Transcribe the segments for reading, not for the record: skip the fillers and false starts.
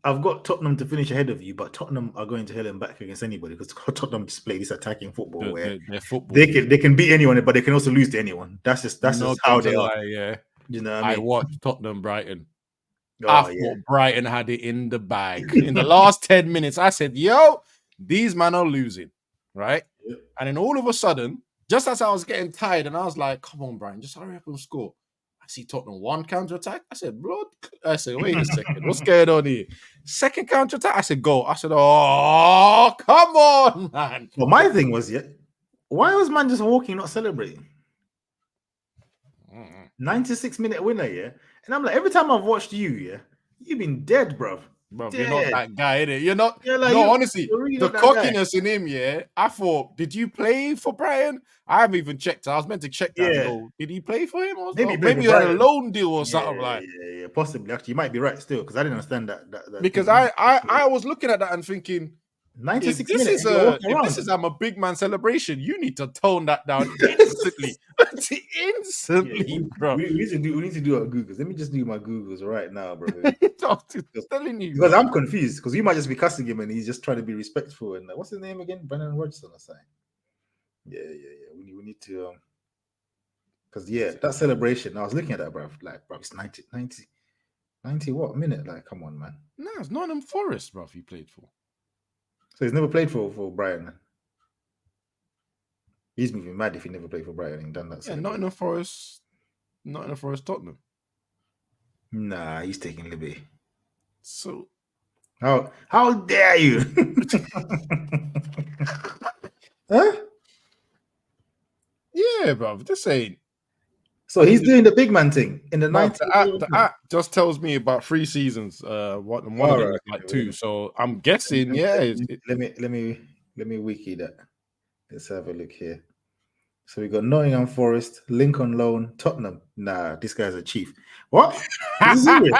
I've got Tottenham to finish ahead of you, but Tottenham are going to hell and back against anybody because Tottenham just play this attacking football where Their football. they can beat anyone, but they can also lose to anyone. That's just how they are. Yeah. You know what I mean? watched Tottenham Brighton. I thought Brighton had it in the bag. In the last 10 minutes, I said, yo, these men are losing, right? Yep. And then all of a sudden, just as I was getting tired, and I was like, come on, Brian, just hurry up and score. I see Tottenham one counter-attack. I said, blood. I said, wait a second. What's going on here? Second counter-attack. I said, go. I said, oh, come on, man. Well, my thing was, why was man just walking, not celebrating? 96-minute winner, yeah? And I'm like, every time I've watched you, you've been dead, bro. You're not that guy, innit? You're not. Like, no, honestly, really the cockiness in him, I thought, did you play for Brighton? I haven't even checked. I was meant to check that. Go, did he play for him? Or maybe he had a loan deal or something like. Yeah, possibly. Actually, you might be right still because I didn't understand that because I was looking at that and thinking, 96 minutes. If this is a big man celebration, you need to tone that down instantly. Bro. We need to do our Googles. Let me just do my Googles right now, bro. Telling you, because I'm confused because you might just be cussing him and he's just trying to be respectful. And what's his name again? Brendan Rodgers or something. Yeah. We need to because that celebration. I was looking at that, bro. Like, bro, it's 90 what minute? Like, come on, man. No, it's Nottingham Forest, bro. He played for. So he's never played for Brighton. He's moving mad if he never played for Brighton and done that. Yeah, Nottingham Forest, Tottenham. Nah, he's taking liberty. So how dare you? Huh? Yeah, bro. This ain't. So he's doing the big man thing in the 90s. The app just tells me about 3 seasons. One of them is like 2. So I'm guessing, Let me wiki that. Let's have a look here. So we got Nottingham Forest, Lincoln Loan, Tottenham. Nah, this guy's a chief. What? Is he serious?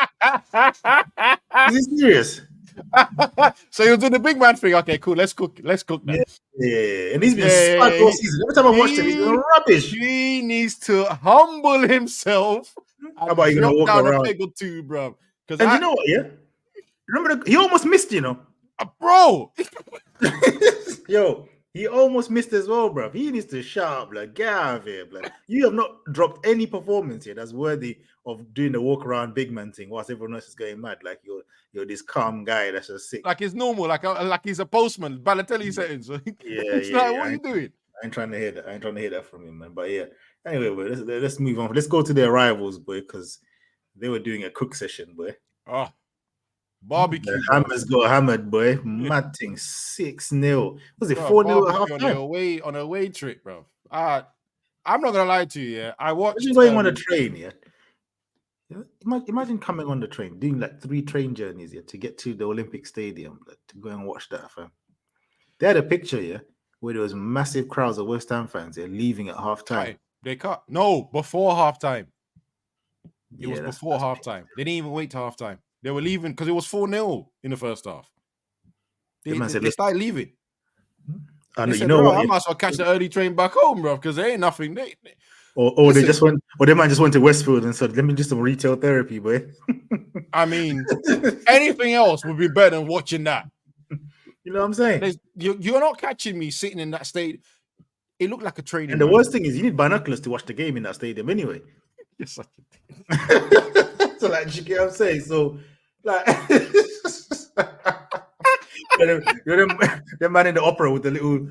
Is he serious? So you're doing the big man thing. Okay, cool. Let's cook that. Yeah. And he's been stuck all season. Every time I watched him, he's been rubbish. He needs to humble himself. How about you walk down around? A peg or two, bro? And you know what? Yeah, remember he almost missed. Bro. Yo. He almost missed as well, bro. He needs to shut up, like, get out of here, bro. You have not dropped any performance here that's worthy of doing the walk around big man thing whilst everyone else is going mad. Like you're this calm guy that's just sick. Like it's normal, like he's a postman, Balotelli settings. It's like, what are you doing? I ain't trying to hear that. I ain't trying to hear that from him, man. But yeah. Anyway, boy, let's move on. Let's go to their rivals, boy, because they were doing a cook session, boy. Oh. Barbecue. The Hammers got hammered, boy. Mad thing. 6-0. Was it 4-0 at half time? On a away trip, bro. I'm not gonna lie to you. Yeah, I watched. Imagine going on a train. Yeah. Imagine coming on the train, doing like 3 train journeys to get to the Olympic Stadium to go and watch that. Fam. They had a picture, where there was massive crowds of West Ham fans. They're leaving at half time. They cut. No, before half time. It was before half time. They didn't even wait till half time. They were leaving because it was 4-0 in the first half. They started leaving. I know, you know what? I might as well catch the early train back home, bro, because there ain't nothing. Or they just went, or they might just went to Westfield and said, "Let me do some retail therapy, boy." I mean, anything else would be better than watching that. You know what I'm saying? You're not catching me sitting in that state. It looked like a training. And the worst thing is, you need binoculars to watch the game in that stadium anyway. You're such a thing. So, like, you get what I'm saying? So, like, you're the man in the opera with the little.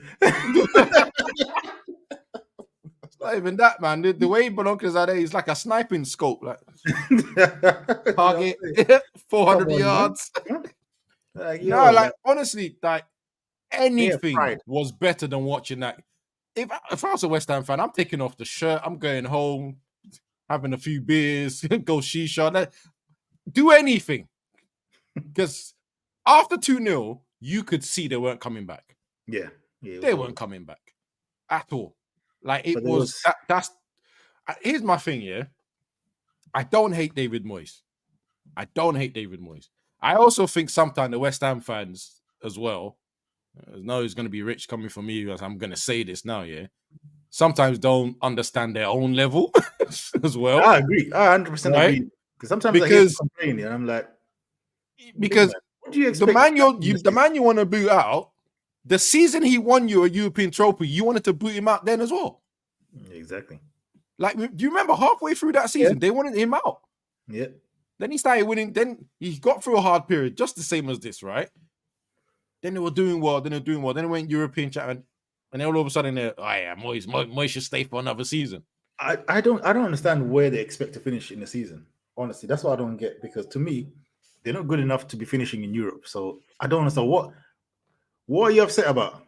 It's not even that, man. The way binoculars are there is like a sniping scope, like target 400 yards. Honestly, like anything was better than watching that. If I was a West Ham fan, I'm taking off the shirt. I'm going home, having a few beers, go shisha. Do anything. Because after 2-0, you could see they weren't coming back. Yeah. They weren't coming back at all. Like, it was... That's... Here's my thing, I don't hate David Moyes. I also think sometimes the West Ham fans as well, I know it's going to be rich coming from me as I'm going to say this now, sometimes don't understand their own level as well. I agree. I 100% agree. Sometimes I hear complaining and I'm like... Because What do you expect? The man you want to boot out, the season he won you a European trophy, you wanted to boot him out then as well. Exactly. Like, do you remember halfway through that season, they wanted him out? Yeah. Then he started winning. Then he got through a hard period, just the same as this, right? Then they were doing well. Then they went European champion, and then all of a sudden they're, oh yeah, Moyes should stay for another season. I don't understand where they expect to finish in the season. Honestly, that's what I don't get, because to me, they're not good enough to be finishing in Europe. So I don't understand what are you upset about?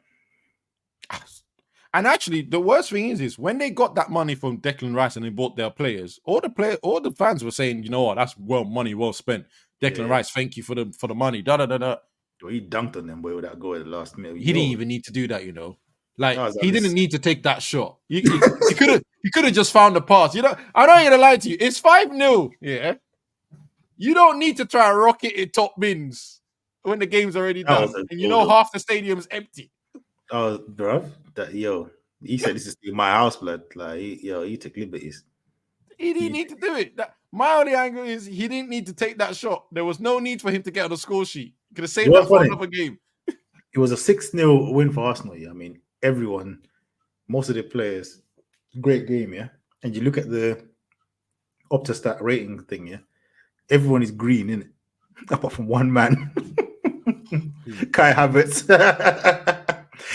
And actually, the worst thing is when they got that money from Declan Rice and they bought their players, all the fans were saying, you know what, that's money well spent. Declan Rice, thank you for the money. Well, he dunked on them boy with that goal at the last minute. He didn't even need to do that, you know. Like, he didn't need to take that shot. He could have just found the pass. You know, I'm not gonna lie to you. It's 5-0. Yeah. You don't need to try and rocket it top bins when the game's already done. And you know half the stadium's empty. Oh, bro. He said this is my house, blood. Like, he took liberties. He didn't need to do it. My only angle is he didn't need to take that shot. There was no need for him to get on the score sheet. He could have saved that for another game. It was a 6-0 win for Arsenal. Yeah, I mean, everyone, most of the players, great game. Yeah, and you look at the Optastat rating thing. Yeah, everyone is green, innit? Apart from one man, Kai Havertz.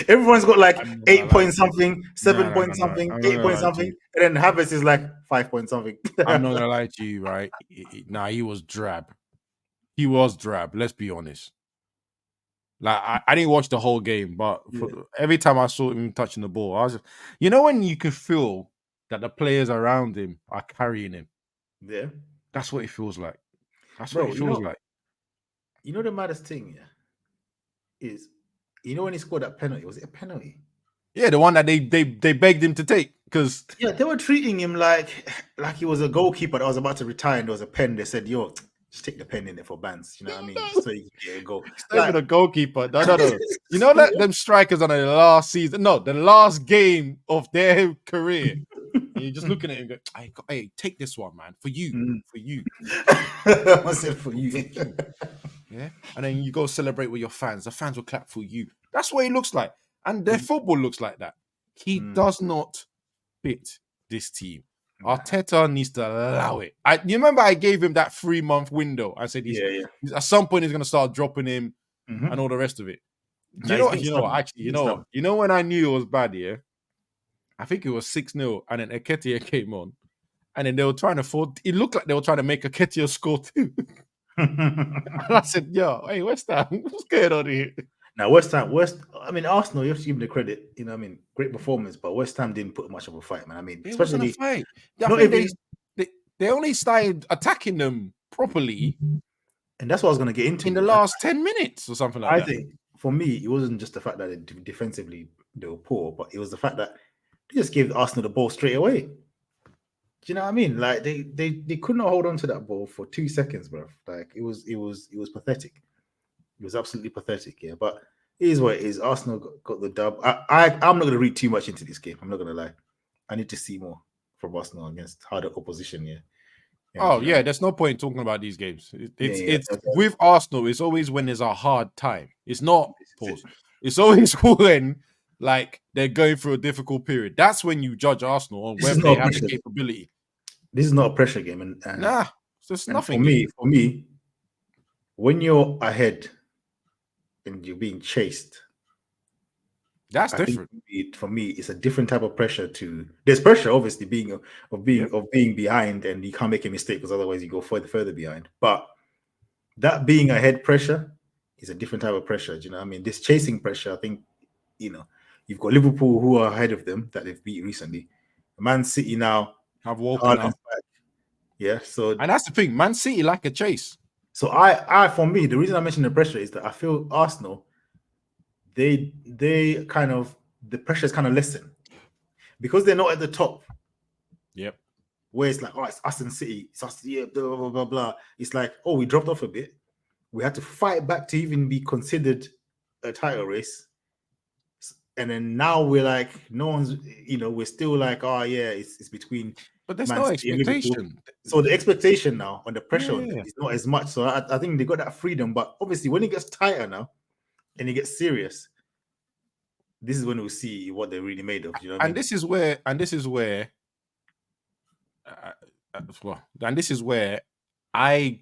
Everyone's got like 8 point something, 7 point something, 8 point something, and then Havertz is like 5 point something. I'm not gonna lie to you, right? He was drab. He was drab. Let's be honest. Like, I didn't watch the whole game, but every time I saw him touching the ball, I was just, you know, when you can feel that the players around him are carrying him. Yeah, that's what it feels like. That's what it feels like. You know the maddest thing, is, you know, when he scored that penalty, was it a penalty? Yeah, the one that they begged him to take, because they were treating him like he was a goalkeeper that was about to retire, and there was a pen. They said, "Yo, just take the pen in there for bans." You know what I mean? Just so you can get a goal. It's not even a goalkeeper. No. You know that them strikers on the last season, the last game of their career. And you're just looking at him and go, hey, take this one, man. For you. For you. I said for you. Yeah. And then you go celebrate with your fans. The fans will clap for you. That's what he looks like. And their football looks like that. He does not fit this team. Arteta needs to allow it. You remember I gave him that 3-month window. I said at some point he's going to start dropping him and all the rest of it. You know when I knew it was bad, I think it was 6-0, and then Nketiah came on, and then they were trying to it looked like they were trying to make Nketiah score too. And I said, yo, hey, West Ham, what's going on here? Now, I mean, Arsenal, you have to give them the credit. You know, I mean, great performance, but West Ham didn't put much of a fight, man. I mean, especially a fight. They only started attacking them properly, and that's what I was going to get into in the last 10 minutes or something like that. I think for me, it wasn't just the fact that defensively they were poor, but it was the fact that they just gave Arsenal the ball straight away. Do you know what I mean? Like they could not hold on to that ball for 2 seconds, bro. Like it was pathetic. It was absolutely pathetic, yeah. But it is what it is. Arsenal got the dub. I'm not going to read too much into this game. I'm not going to lie. I need to see more from Arsenal against harder opposition, yeah. There's no point talking about these games. It's with Arsenal, it's always when there's a hard time. It's not pause. It's always when like they're going through a difficult period. That's when you judge Arsenal on whether they have the capability. This is not a pressure game, and there's nothing. For me, when you're ahead and you're being chased, that's different. For me, it's a different type of pressure. There's pressure, obviously, being behind, and you can't make a mistake because otherwise you go further behind. But that being ahead pressure is a different type of pressure. Do you know what I mean? This chasing pressure, I think, you've got Liverpool who are ahead of them that they've beat recently. Man City now have woken up. Yeah, so and that's the thing. Man City like a chase. So for me, the reason I mentioned the pressure is that I feel Arsenal, they kind of, the pressure is kind of lessened because they're not at the top. Yep. Where it's like, it's us and City, it's us, blah, blah, blah, blah. It's like, we dropped off a bit. We had to fight back to even be considered a title race. And then now we're like, no one's, we're still like, oh yeah, it's between But there's Man no City and Liverpool. expectation. So the expectation now on the pressure on them Yeah. is not as much. So I think they got that freedom. But obviously, when it gets tighter now and it gets serious, this is when we'll see what they're really made of. You know what I mean? This is where, and this is where I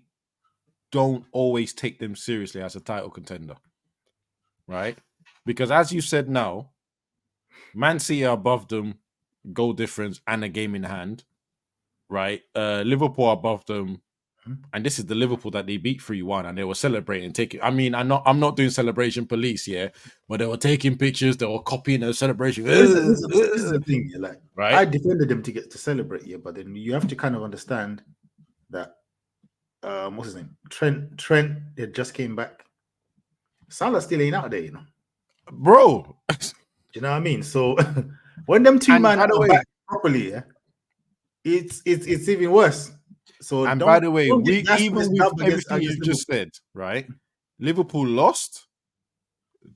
don't always take them seriously as a title contender, right? Because as you said now, Man City are above them, goal difference and a game in hand, right? Liverpool are above them, and this is the Liverpool that they beat 3-1, and they were celebrating, taking. I mean, I'm not doing celebration police, yeah, but they were taking pictures, they were copying the celebration. This is the thing, like, right? I defended them to get to celebrate, yeah, but then you have to kind of understand that what's his name? Trent it just came back. Salah still ain't out there, bro. Do you know what I mean? So when them two man are back properly, yeah, it's even worse. So and by the way, even with everything you just said, right? Liverpool lost,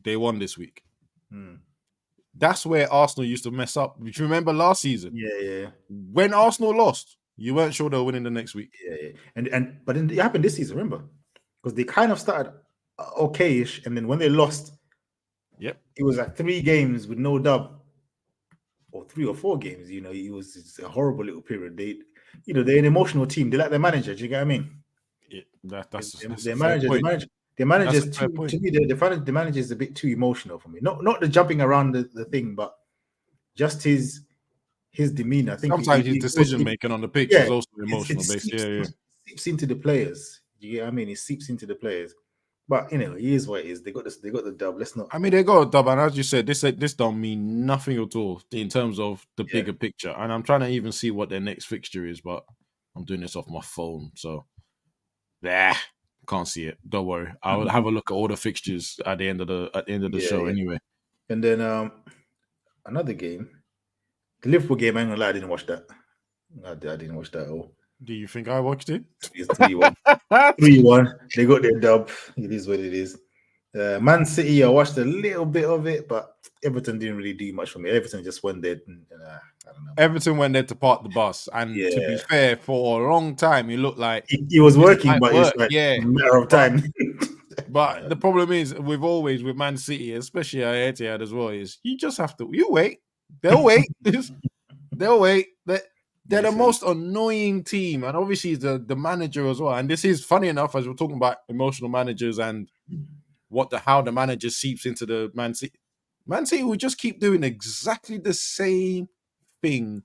they won this week. That's where Arsenal used to mess up. Do you remember last season? Yeah. When Arsenal lost, you weren't sure they were winning the next week. Yeah. But then it happened this season, remember? Because they kind of started okayish, and then when they lost, it was like 3 games with no dub, or 3 or 4 games. It was a horrible little period. They're an emotional team. They like their manager. Do you get what I mean? Yeah, that's their manager. The manager's to me, the manager is a bit too emotional for me. Not the jumping around the thing, but just his demeanor. I think sometimes his decision making on the pitch is also emotional based. It seeps into the players. Do you get what I mean? It seeps into the players. But it is what it is. They got this. They got the dub. Let's not. I mean, they got a dub, and as you said, this don't mean nothing at all in terms of the bigger picture. And I'm trying to even see what their next fixture is, but I'm doing this off my phone, so can't see it. Don't worry. I'll have a look at all the fixtures at the end of the show anyway. And then another game, the Liverpool game. I'm gonna lie, I didn't watch that. I didn't watch that at all. Do you think I watched it? It's 3-1. 3-1. They got their dub. It is what it is. Man City, I watched a little bit of it, but Everton didn't really do much for me. Everton just went there. I don't know. Everton went there to park the bus, and to be fair, for a long time, it looked like it was working, but it's like a matter of time. But the problem is, with Man City, especially at Etihad as well, is you just have to wait. They'll wait. They'll wait. They're the most annoying team, and obviously the manager as well. And this is funny enough, as we're talking about emotional managers and how the manager seeps into the Man City. Man City will just keep doing exactly the same thing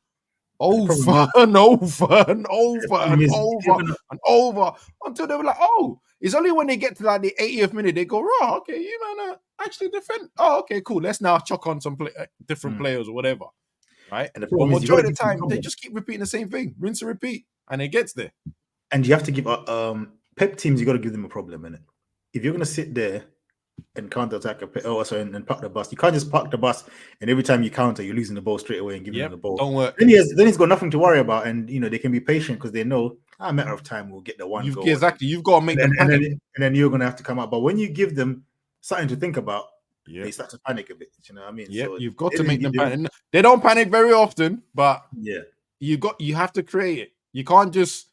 over and over and over and over and over until they were like, oh, it's only when they get to like the 80th minute they go, right, okay, you man actually defend. Oh, okay, cool. Let's now chuck on some different players or whatever. Right? And the majority of the time, they just keep repeating the same thing, rinse and repeat, and it gets there. And you have to give Pep teams, you got to give them a problem in it. If you're going to sit there and counter-attack and park the bus, you can't just park the bus and every time you counter, you're losing the ball straight away and giving them the ball. Don't work. Then he's got nothing to worry about, and they can be patient because they know a matter of time we'll get the one goal. Exactly. You've got to make them panic. And then you're going to have to come out. But when you give them something to think about, they start to panic a bit. You know what I mean? Yeah, so you've got to make them panic. They don't panic very often, but you have to create it. You can't just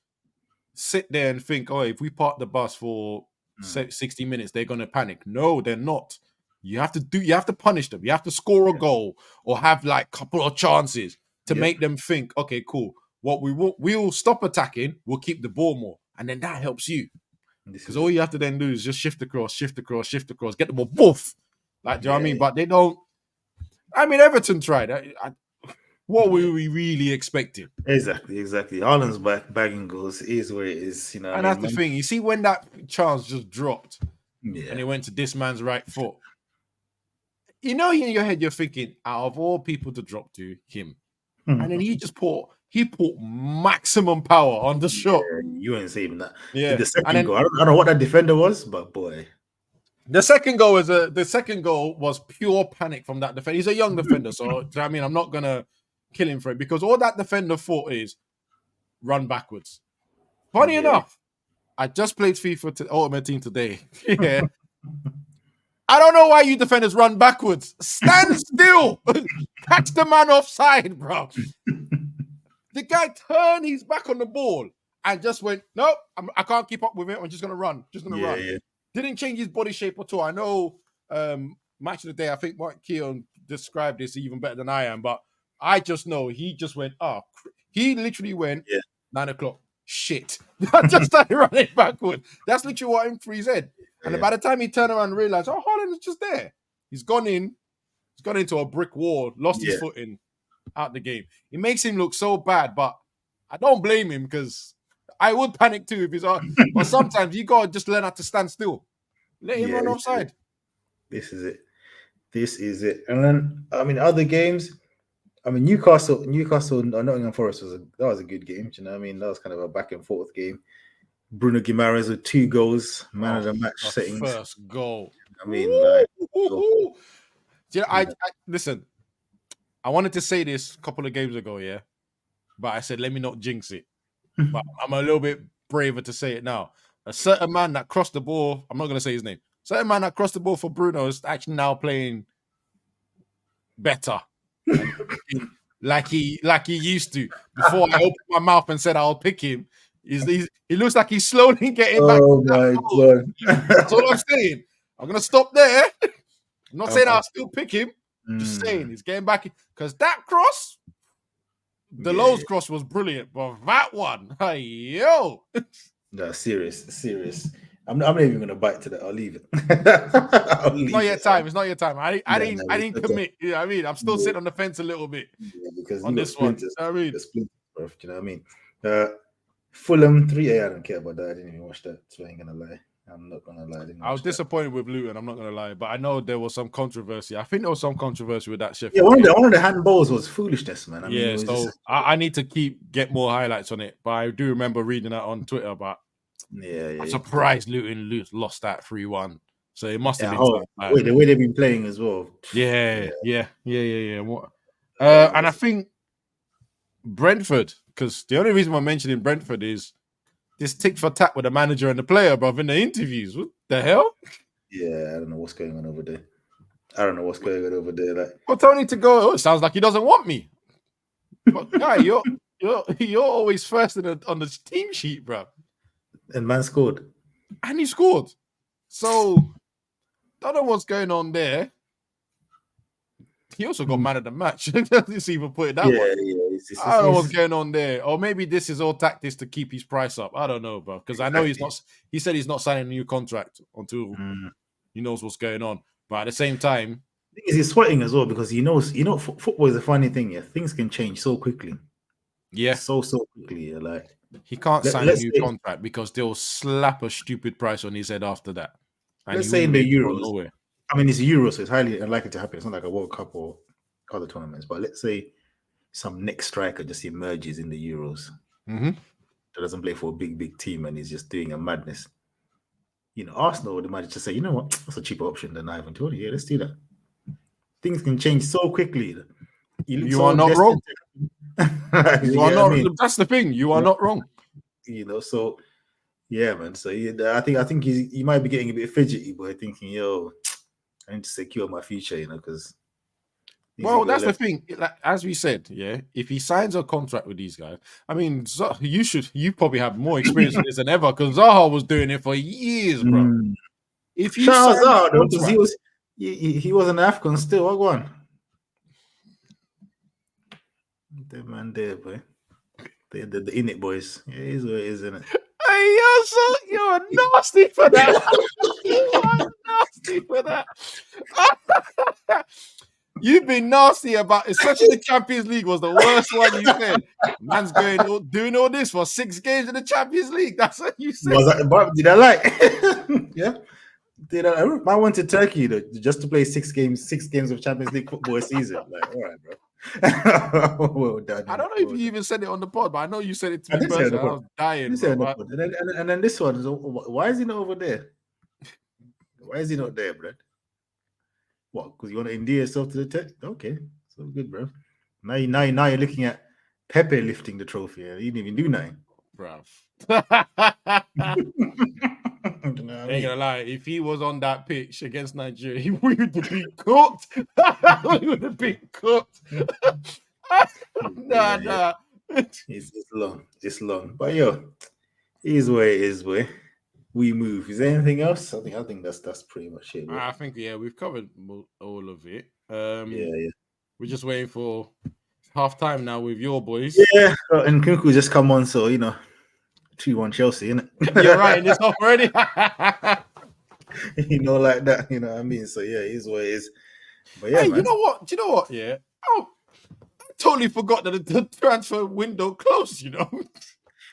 sit there and think, oh, if we park the bus for 60 minutes, they're gonna panic. No, they're not. You have to punish them. You have to score a goal or have like a couple of chances to make them think, okay, cool. What we'll stop attacking, we'll keep the ball more. And then that helps you. Because all you have to then do is just shift across, get the ball, woof. Like, do you know what I mean? But they don't. I mean, Everton tried. What were we really expecting? Exactly. Haaland's bagging goals is where it is, And that's the thing. You see, when that chance just dropped, and it went to this man's right foot, in your head, you're thinking, out of all people to drop to him, and then he put maximum power on the shot. You ain't saving that. Yeah. The second goal, I don't know what that defender was, but boy. The second goal was pure panic from that defender. He's a young defender, so I mean, I'm not gonna kill him for it because all that defender thought is run backwards. Funny enough, I just played FIFA Ultimate Team today. Yeah, I don't know why you defenders run backwards. Stand still. Catch the man offside, bro. The guy turned his back on the ball and just went, nope, I can't keep up with it. I'm just going to run. Run. Yeah. Didn't change his body shape at all. I know match of the day, I think Mark Keown described this even better than I am, but I just know he just went, he literally went, 9 o'clock. Shit. I just started running backward. That's literally what went through his head. And by the time he turned around and realized, Haaland is just there. He's gone into a brick wall, lost his footing, out the game. It makes him look so bad, but I don't blame him because I would panic too if he's on. But sometimes you gotta just learn how to stand still. Let him run offside. This is it. And then other games. Newcastle or Nottingham Forest was a good game. Do you know what I mean? That was kind of a back and forth game. Bruno Guimaraes with 2 goals, man of the match settings. First goal. I listen. I wanted to say this a couple of games ago, but I said let me not jinx it. But I'm a little bit braver to say it now. A certain man that crossed the ball, I'm not going to say his name. Certain man that crossed the ball for Bruno is actually now playing better, like he used to. Before I opened my mouth and said I'll pick him, he looks like he's slowly getting back. Oh my god! That's all I'm saying. I'm going to stop there. I'm not saying I'll still pick him. Just saying he's getting back because that cross, the Lowe's cross was brilliant, but that one, hey yo, no, serious. I'm not even gonna bite to that. I'll leave it. It's not your time. I didn't commit. You know what I mean? I'm still sitting on the fence a little bit because on this one. You know what I mean? Fulham 3-8. I don't care about that. I didn't even watch that, so I ain't gonna lie. I'm not gonna lie. I was disappointed with Luton. I'm not gonna lie, but I know there was some controversy. I think there was some controversy with that Sheffield. Yeah, one of the handballs was foolishness, man. I need to get more highlights on it. But I do remember reading that on Twitter. But I'm surprised Luton lost that 3-1. So it must have been the way they've been playing as well. Yeah. And I think Brentford, because the only reason I'm mentioning Brentford is this tick for tat with the manager and the player, bruv, in the interviews. What the hell? Yeah, I don't know what's going on over there. Like, well, Tony to go. It sounds like he doesn't want me. But guy, you're always first on the team sheet, bruv. And man scored. And he scored. So don't know what's going on there. He also got man of the match. Let's even put it that way. Yeah. I don't know what's going on there. Or maybe this is all tactics to keep his price up. I don't know, bro. Because I know he's not. He said he's not signing a new contract until he knows what's going on. But at the same time, he's sweating as well because he knows. Football is a funny thing. Yeah, things can change so quickly. Yeah, so quickly. Yeah, like he can't sign a new contract because they'll slap a stupid price on his head after that. And let's say in the Euros. It's Euros, so it's highly unlikely to happen. It's not like a World Cup or other tournaments. But let's say some next striker just emerges in the Euros that doesn't play for a big team and is just doing a madness. Arsenal would imagine to say, you know what, that's a cheaper option than Ivan Toney. Yeah, let's do that. Things can change so quickly. You are not wrong. You are not. That's the thing. You are not wrong. So yeah, man. So I think he might be getting a bit fidgety, but thinking, yo, I need to secure my future, because. Well, that's the thing. Like, as we said, if he signs a contract with these guys, you probably have more experience with this than ever because Zaha was doing it for years, bro. If you shout out Zaha, because he was an Afghan still. What one? The man there, boy. The Innit boys. Yeah, it is what it is, isn't it? Hey, you're nasty for that. You are nasty for that. You've been nasty about, especially the Champions League was the worst one you said. Man's doing all this for 6 games in the Champions League. That's what you said. Did I lie? Yeah. I went to Turkey just to play 6 games of Champions League football season. Like, all right, bro. Well done. I don't know if you even said it on the pod, but I know you said it to me personally. I was dying. And then this one, why is he not over there? Why is he not there, bro? What? Because you want to endear yourself to the tech? Okay, so good, bro. Now you're looking at Pepe lifting the trophy. He didn't even do nothing, bro. You know what I Ain't mean? gonna lie, if he was on that pitch against Nigeria, he would have been cooked. He would have been cooked. Nah. It's long. It's long. But yo, it is where it is where we move. Is there anything else? I think that's pretty much it. Bro. I think we've covered all of it. Yeah. We're just waiting for half time now with your boys. Yeah, and Kunku just come on, so 2-1 Chelsea, innit? You're right in this off already. Like that, you know what I mean? So yeah, it is what it is. But yeah, hey, man. you know what? Yeah. Oh, I totally forgot that the transfer window closed,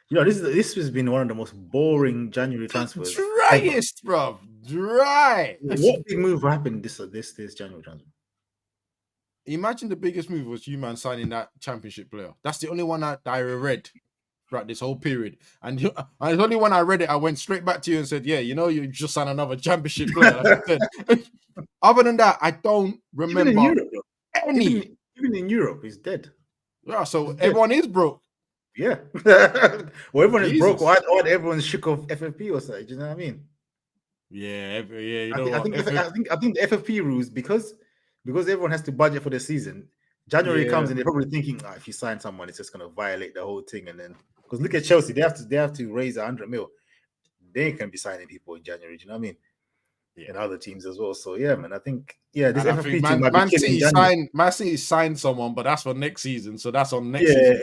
This has been one of the most boring January transfers. Driest, bro. Dry. What big move happened this January transfer? Imagine the biggest move was you man signing that championship player. That's the only one that I read throughout this whole period. And the only one I read it, I went straight back to you and said, yeah, you just signed another championship player. Like I said. Other than that, I don't remember even in Europe, any. Even in Europe, he's dead. Yeah, so everyone is broke. Yeah. Well, everyone is broke, or everyone's shook of FFP or something. Do you know what I mean? Yeah. I think the FFP rules, because everyone has to budget for the season. January comes and they're probably thinking, if you sign someone, it's just going to violate the whole thing. And then, because look at Chelsea, they have to raise 100 mil. They can be signing people in January. Do you know what I mean? Yeah. And other teams as well. So yeah, man, I think this FFP team might be killing January. Man City signed someone, but that's for next season. So that's on next season.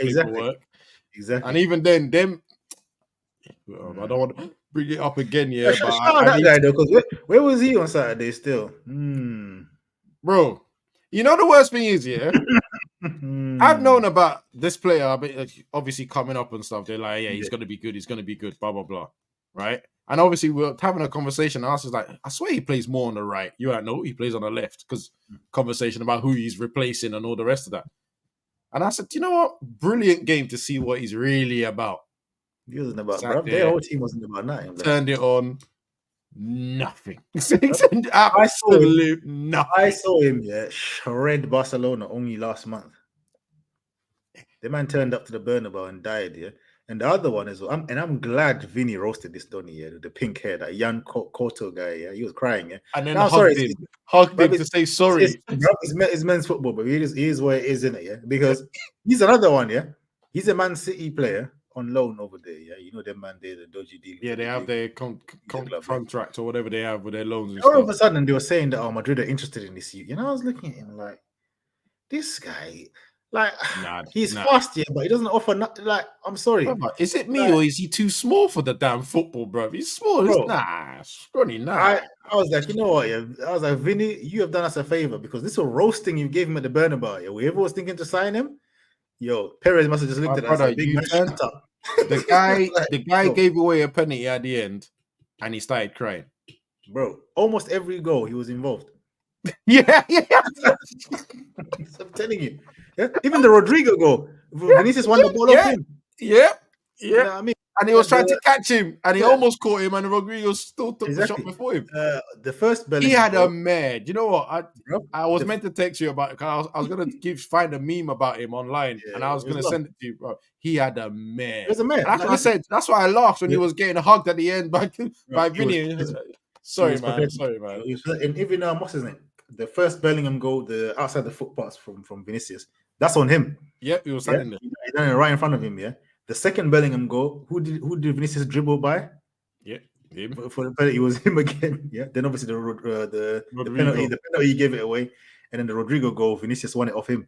Exactly. And even then, I don't want to bring it up again. Yeah, shout out that guy though, because where was he on Saturday still? Bro, the worst thing is, I've known about this player, obviously coming up and stuff. They're like, he's going to be good, blah, blah, blah. Right? And obviously we're having a conversation. And I was just like, I swear he plays more on the right. You don't know, he plays on the left, because conversation about who he's replacing and all the rest of that. And I said, you know what? Brilliant game to see what he's really about. He wasn't about, bro. Their whole team wasn't about nothing. Turned it on. Nothing. Nothing. I saw him, shred Barcelona only last month. The man turned up to the Bernabeu and died, And the other one is, I'm glad Vinny roasted this Donny, the pink hair, that Jan Koto guy, he was crying, And then hugged him to say sorry. It's men's football, but it is what it is, isn't it? Because he's another one, He's a Man City player on loan over there, them man there, the dodgy deal. Yeah, they have their contract or whatever they have with their loans and all stuff. Of a sudden, they were saying that Madrid are interested in this youth. I was looking at him like, this guy, he's fast, but he doesn't offer nothing. I'm sorry. Is it me or is he too small for the damn football, bro? He's small. Scrawny. I was like, you know what? I was like, Vinny, you have done us a favor, because this was roasting you gave him at the Bernabeu. Whoever was thinking to sign him, Perez must have just looked at us like, big man, shut up. The guy gave away a penalty at the end, and he started crying. Bro, almost every goal he was involved. Yeah. I'm telling you. Even the Rodrigo goal, Vinicius won the ball off him. Yeah. You know what I mean? And he was trying to catch him, and he almost caught him, and Rodrigo still took the shot before him. The first Bellingham, he had a mad. You know what? I was meant to text you about it, because I was going to find a meme about him online, and I was going to send it to you, bro. He had a mad. It was a mad. That's what I said. That's why I laughed when he was getting hugged at the end by Vinny. Sorry, man. And even what's his name? The first Bellingham goal, the outside the foot pass from Vinicius, that's on him. Yeah, he was standing there. He done it right in front of him. The second Bellingham goal, who did Vinicius dribble by? Yeah, him. For the penalty, it was him again. Then obviously the penalty he gave it away, and then the Rodrigo goal, Vinicius won it off him.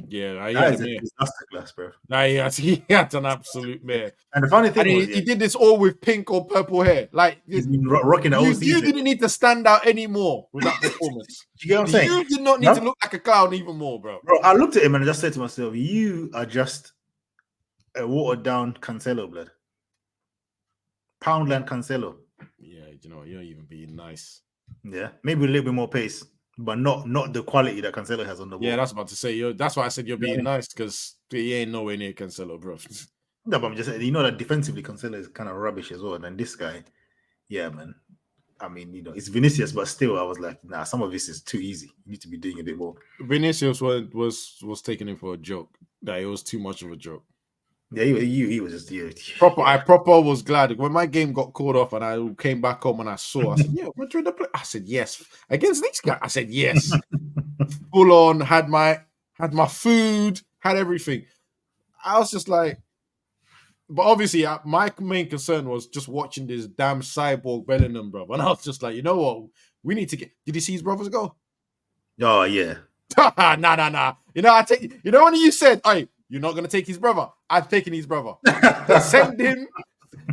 Yeah, he had a disaster class, bro. He had an absolute mare. And the funny thing was, he did this all with pink or purple hair. He's been rocking the whole season. You didn't need to stand out anymore with that performance. You get what I'm saying? You did not need to look like a clown even more, bro. Bro, I looked at him and I just said to myself, you are just a watered down Cancelo, blood. Poundland Cancelo. Yeah, you're even being nice. Yeah, maybe a little bit more pace, but not the quality that Cancelo has on the ball. Yeah, that's about to say. That's why I said you're being nice, because he ain't nowhere near Cancelo, bro. No, but I'm just saying, that defensively Cancelo is kind of rubbish as well. And this guy, yeah, man. I mean, it's Vinicius, but still, I was like, nah, some of this is too easy. You need to be doing a bit more. Vinicius was taking him for a joke. That it was too much of a joke. Yeah, he was just proper. Yeah. I proper was glad when my game got called off and I came back home and I saw. I said, "Yeah, Madrid." I said, "Yes." Against these guys, I said, "Yes." Full on. Had my food. Had everything. I was just like, but obviously, my main concern was just watching this damn cyborg Bellingham, bro. And I was just like, you know what? We need to get. Did you see his brothers go? Oh yeah. Nah. You know, when you said, "Hey, you're not gonna take his brother," I've taken his brother. Send him.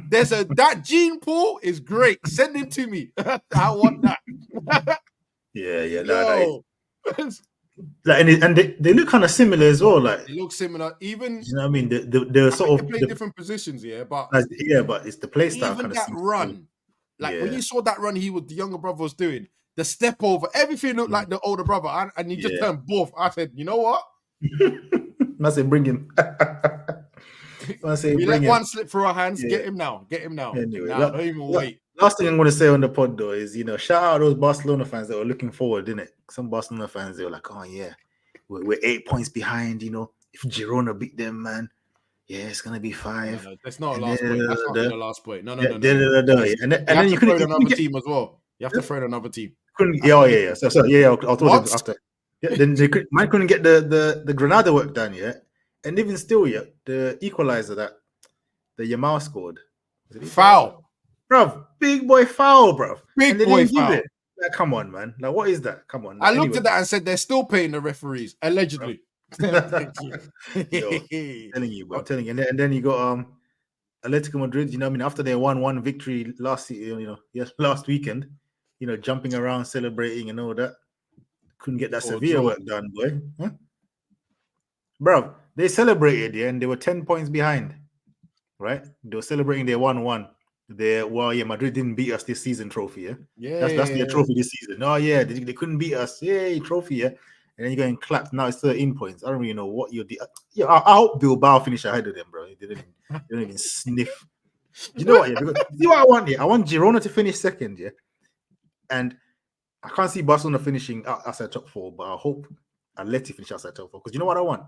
That gene pool is great. Send him to me. I want that. Yeah. Yo. Like, and they look kind of similar as well. Like They look similar. Even you know what I mean. The sort they of play different positions, yeah. But but it's the play style even kind of that run, like when Yeah. you saw that run, the younger brother was doing the step over. Everything looked like the older brother, and he just turned both. I said, you know what? I say bring him. I say We bring let him. one slip through our hands. Yeah. Get him now. Anyway, Don't even wait. Last thing I'm going to say on the pod though is, shout out those Barcelona fans that were looking forward, didn't it? Some Barcelona fans, they were like, "Oh yeah, we're 8 points behind. If Girona beat them, man, yeah, it's gonna be 5." No, that's not a last point. That's not the last point. No. And then you couldn't couldn't another team as well. You have to throw in another team. Yeah. So I'll tell them after. Yeah, then man couldn't get the Granada work done yet, and even still, the equalizer that the Yamal scored. Foul. Bruv, big boy foul, bruv. Big boy foul. Like, come on, man. Like, what is that? Come on. I looked at that and said they're still paying the referees, allegedly. Telling you, bro. I'm telling you. And then you got Atletico Madrid, after their 1-1 victory last weekend, jumping around, celebrating and all that. Couldn't get that Sevilla work done, boy. Huh? Bro, they celebrated, and they were 10 points behind. Right? They were celebrating their 1-1. Madrid didn't beat us this season trophy, that's their trophy this season. Oh yeah, they couldn't beat us. Yay, trophy, And then you go and clap. Now it's 13 points. I don't really know what you're I hope Bilbao finish ahead of them, bro. They don't even sniff. You know what? Yeah, because see what I want here. I want Girona to finish second, and I can't see Barcelona finishing outside top 4, but I hope Atleti finish outside top 4. Because you know what I want?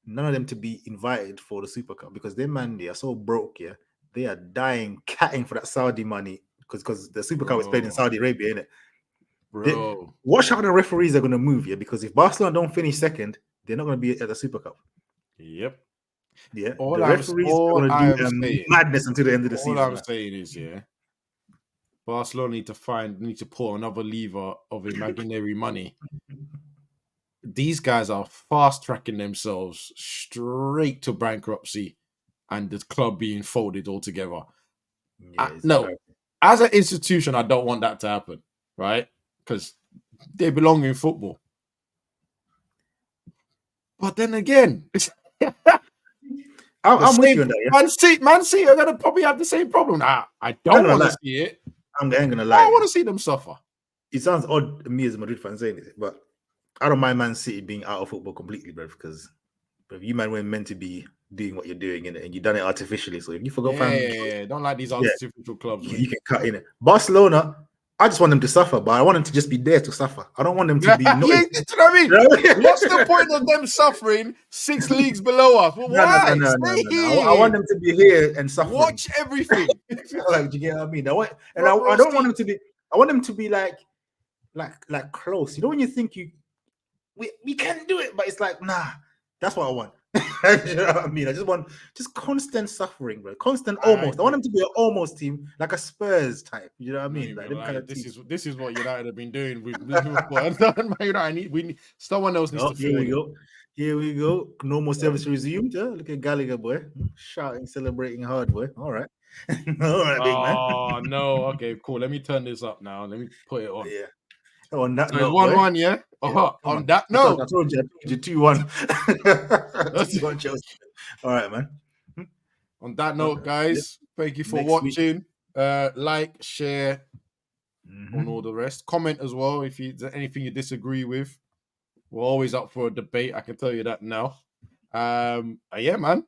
None of them to be invited for the Super Cup, because they are so broke, They are catting for that Saudi money because the Super Cup is played in Saudi Arabia, innit? Bro. Watch how the referees are going to move, because if Barcelona don't finish second, they're not going to be at the Super Cup. Yep. Yeah. The referees are going to do madness until the end of the season. All I'm saying is, Barcelona need to pull another lever of imaginary money. These guys are fast tracking themselves straight to bankruptcy and the club being folded altogether. No, as an institution, I don't want that to happen, right? Because they belong in football. But then again, I'm with you on that. Man City are going to probably have the same problem. I don't want to see it. I'm going to lie. I want to see them suffer. It sounds odd to me as a Madrid fan saying it, but I don't mind Man City being out of football completely, bro, because you man weren't meant to be doing what you're doing, and you done it artificially. So if you forgot, don't like these artificial clubs. You can cut in it. Barcelona, I just want them to suffer, but I want them to just be there to suffer. I don't want them to be. Do you know what I mean? What's the point of them suffering 6 leagues below us? Well, why? No. I want them to be here and suffer. Watch everything. Like, do you get what I mean? I don't want them to be. I want them to be like close. You know when you think we can do it, but it's like, nah. That's what I want. You know what I mean? I just want constant suffering, bro. Constant almost. I want them to be an almost team, like a Spurs type. You know what I mean? This is what United have been doing with Liverpool. We need someone else needs to. Here we go. No more service resumed. Look at Gallagher, boy, shouting, celebrating hard, boy. All right, all right, big man. Oh no. Okay, cool. Let me turn this up now. Let me put it on. Yeah. On that note, 1-1, yeah. On that note, I told you 2-1. Chelsea. All right, man. On that note, guys, thank you for watching. Like, share, on all the rest. Comment as well if there's anything you disagree with. We're always up for a debate. I can tell you that now. Yeah, man.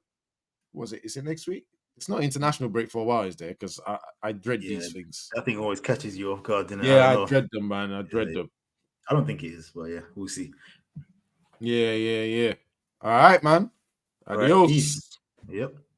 Is it next week? It's not international break for a while, is there? Because I dread these things. I think it always catches you off guard. I dread them, man. I dread them. I don't think it is, but yeah, we'll see. Yeah. All right, man. Adios. Right, peace. Yep.